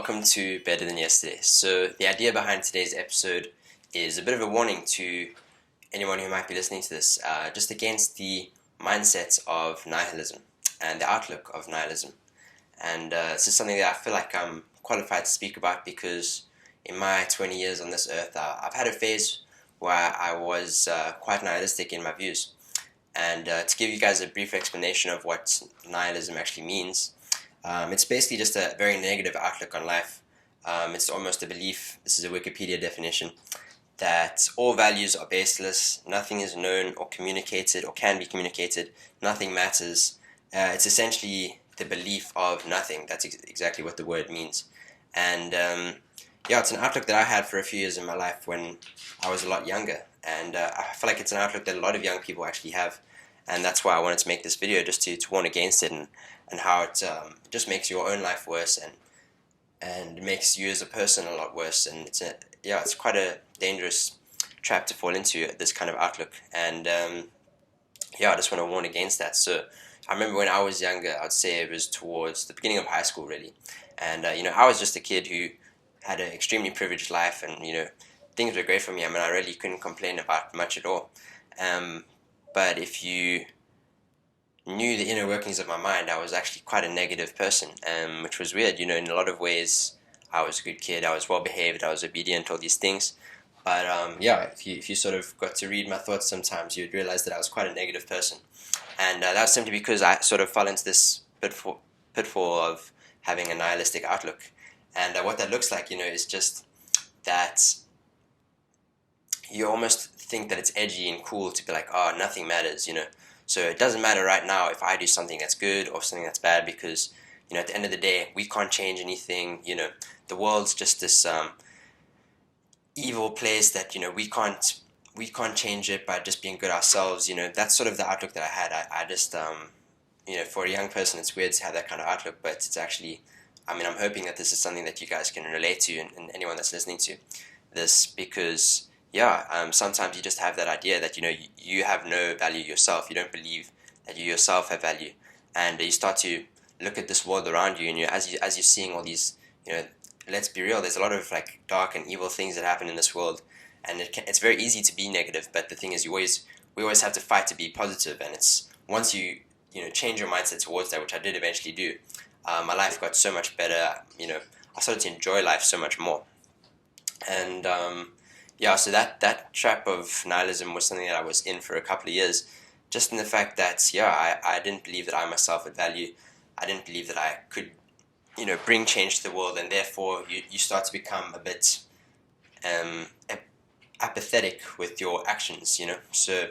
welcome to Better Than Yesterday. So the idea behind today's episode is a bit of a warning to anyone who might be listening to this, just against the mindset of nihilism and the outlook of nihilism. And this is something that I feel like I'm qualified to speak about because in my 20 years on this earth, I've had a phase where I was quite nihilistic in my views. And to give you guys a brief explanation of what nihilism actually means, it's basically just a very negative outlook on life. It's almost a belief, this is a Wikipedia definition, that all values are baseless, nothing is known or communicated or can be communicated, nothing matters. It's essentially the belief of nothing. That's exactly what the word means. And it's an outlook that I had for a few years in my life when I was a lot younger. And I feel like it's an outlook that a lot of young people actually have. And that's why I wanted to make this video, just to warn against it and how it just makes your own life worse and makes you as a person a lot worse. And it's quite a dangerous trap to fall into, this kind of outlook. And I just want to warn against that. So I remember when I was younger, I'd say it was towards the beginning of high school, really. And I was just a kid who had an extremely privileged life, and things were great for me. I mean, I really couldn't complain about much at all. But if you knew the inner workings of my mind, I was actually quite a negative person, which was weird. In a lot of ways, I was a good kid. I was well behaved. I was obedient. All these things. But if you sort of got to read my thoughts, sometimes you'd realize that I was quite a negative person, and that was simply because I sort of fell into this pitfall of having a nihilistic outlook. And what that looks like, is just that you almost think that it's edgy and cool to be like, oh, nothing matters, So it doesn't matter right now if I do something that's good or something that's bad, because, at the end of the day, we can't change anything. The world's just this evil place that, we can't change it by just being good ourselves. That's sort of the outlook that I had. I just, for a young person, it's weird to have that kind of outlook, but it's actually, I'm hoping that this is something that you guys can relate to, and anyone that's listening to this, because sometimes you just have that idea that you have no value yourself. You don't believe that you yourself have value, and you start to look at this world around you, and as you're seeing all these, let's be real, there's a lot of like dark and evil things that happen in this world, and it's very easy to be negative. But the thing is, we always have to fight to be positive, and it's once you change your mindset towards that, which I did eventually do. My life got so much better. I started to enjoy life so much more, and so that trap of nihilism was something that I was in for a couple of years, just in the fact that, I didn't believe that I myself had value. I didn't believe that I could, bring change to the world, and therefore you start to become a bit apathetic with your actions, So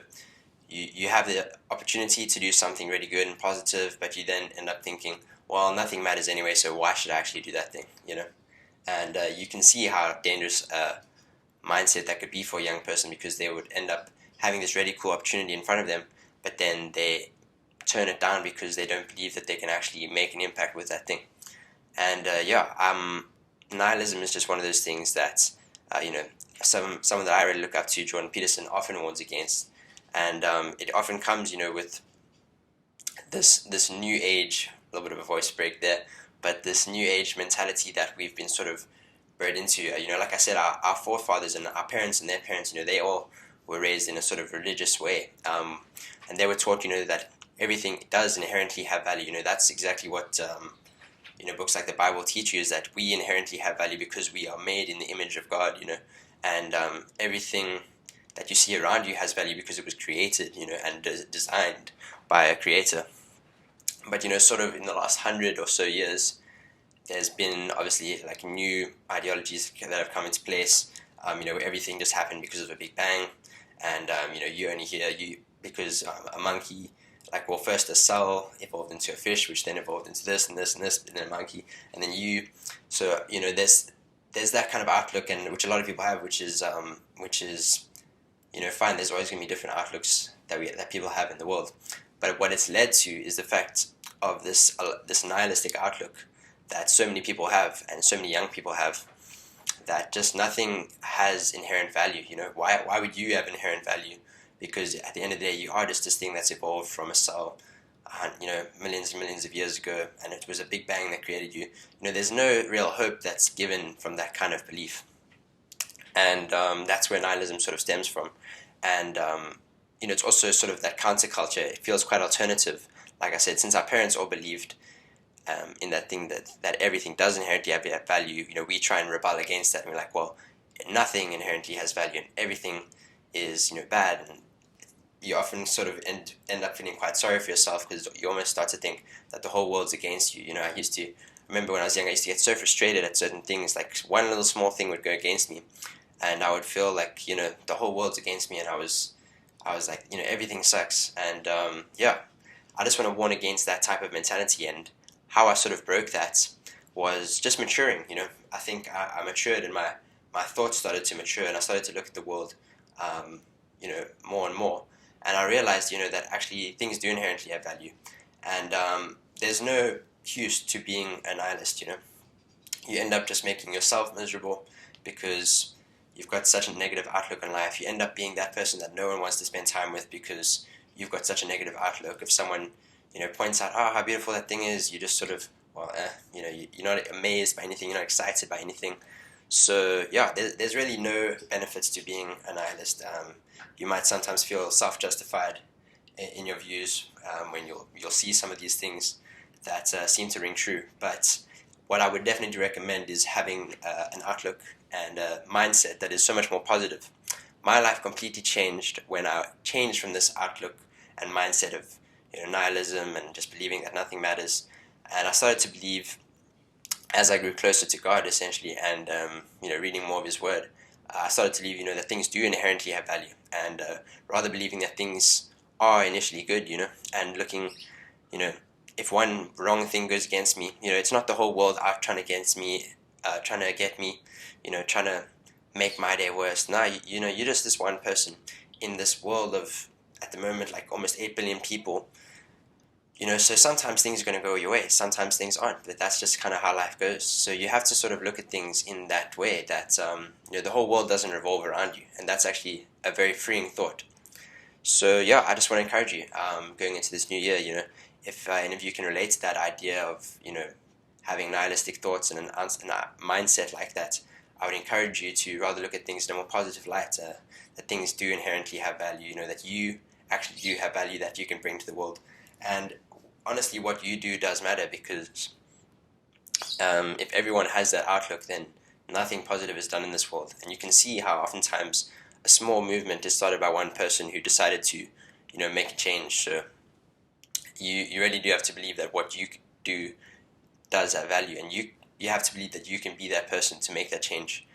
you have the opportunity to do something really good and positive, but you then end up thinking, well, nothing matters anyway, so why should I actually do that thing, And you can see how dangerous mindset that could be for a young person, because they would end up having this really cool opportunity in front of them, but then they turn it down because they don't believe that they can actually make an impact with that thing. And nihilism is just one of those things that someone that I really look up to, Jordan Peterson, often warns against, and it often comes with this new age, a little bit of a voice break there, but this new age mentality that we've been sort of bred into. Like I said, our forefathers and our parents and their parents, they all were raised in a sort of religious way, and they were taught, that everything does inherently have value. That's exactly what books like the Bible teach you, is that we inherently have value because we are made in the image of God. And everything that you see around you has value because it was created, and designed by a creator. But sort of in the last 100 or so years, there's been obviously like new ideologies that have come into place. Everything just happened because of a big bang, and you only hear because a monkey, first a cell evolved into a fish, which then evolved into this and this and this, and then a monkey, and then you. So there's that kind of outlook, and which a lot of people have, which is fine. There's always going to be different outlooks that people have in the world, but what it's led to is the fact of this nihilistic outlook that so many people have, and so many young people have, that just nothing has inherent value. Why would you have inherent value? Because at the end of the day, you are just this thing that's evolved from a cell, millions and millions of years ago, and it was a big bang that created you. There's no real hope that's given from that kind of belief, and that's where nihilism sort of stems from. And it's also sort of that counterculture. It feels quite alternative. Like I said, since our parents all believed in that thing that everything does inherently have value, we try and rebel against that, and we're like, well, nothing inherently has value, and everything is bad. And you often sort of end up feeling quite sorry for yourself, because you almost start to think that the whole world's against you. I remember when I was young, I used to get so frustrated at certain things, like one little small thing would go against me, and I would feel like the whole world's against me, and I was like, everything sucks. And I just want to warn against that type of mentality. And how I sort of broke that was just maturing. I think I matured, and my thoughts started to mature, and I started to look at the world more and more. And I realized, that actually things do inherently have value. And there's no use to being a nihilist, You end up just making yourself miserable because you've got such a negative outlook on life. You end up being that person that no one wants to spend time with because you've got such a negative outlook. If someone, points out, oh, how beautiful that thing is, you just sort of, well, you're not amazed by anything, you're not excited by anything. So yeah, there's really no benefits to being a nihilist. You might sometimes feel self-justified in your views when you'll see some of these things that seem to ring true. But what I would definitely recommend is having an outlook and a mindset that is so much more positive. My life completely changed when I changed from this outlook and mindset of nihilism and just believing that nothing matters, and I started to believe, as I grew closer to God, essentially, and reading more of His Word, I started to believe, that things do inherently have value, and rather believing that things are initially good, and looking, if one wrong thing goes against me, it's not the whole world out trying to get me, trying to make my day worse. No, you're just this one person in this world of, at the moment, like almost 8 billion people. So sometimes things are going to go your way, sometimes things aren't, but that's just kind of how life goes. So you have to sort of look at things in that way, that the whole world doesn't revolve around you, and that's actually a very freeing thought. So yeah, I just want to encourage you going into this new year, if any of you can relate to that idea of having nihilistic thoughts and a mindset like that, I would encourage you to rather look at things in a more positive light, that things do inherently have value, that you actually do have value that you can bring to the world. And honestly, what you do does matter, because if everyone has that outlook, then nothing positive is done in this world. And you can see how oftentimes a small movement is started by one person who decided to make a change. So you really do have to believe that what you do does have value, and you have to believe that you can be that person to make that change.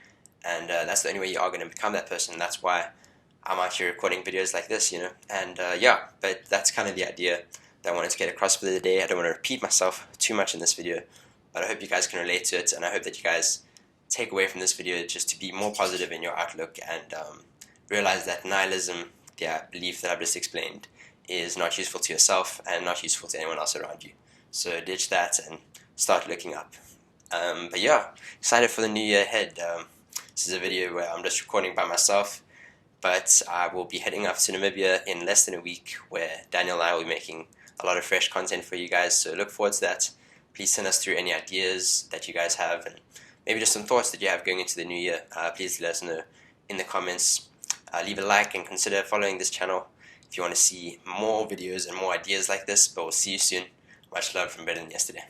And that's the only way you are going to become that person. That's why I'm out here recording videos like this, and but that's kind of the idea that I wanted to get across for the day. I don't want to repeat myself too much in this video, but I hope you guys can relate to it, and I hope that you guys take away from this video just to be more positive in your outlook, and realize that nihilism, the belief that I've just explained, is not useful to yourself and not useful to anyone else around you. So ditch that and start looking up. But yeah, excited for the new year ahead. This is a video where I'm just recording by myself, but I will be heading off to Namibia in less than a week, where Daniel and I will be making a lot of fresh content for you guys, so look forward to that. Please send us through any ideas that you guys have, and maybe just some thoughts that you have going into the new year. Please let us know in the comments. Leave a like and consider following this channel if you want to see more videos and more ideas like this, but we'll see you soon. Much love from Better Than Yesterday.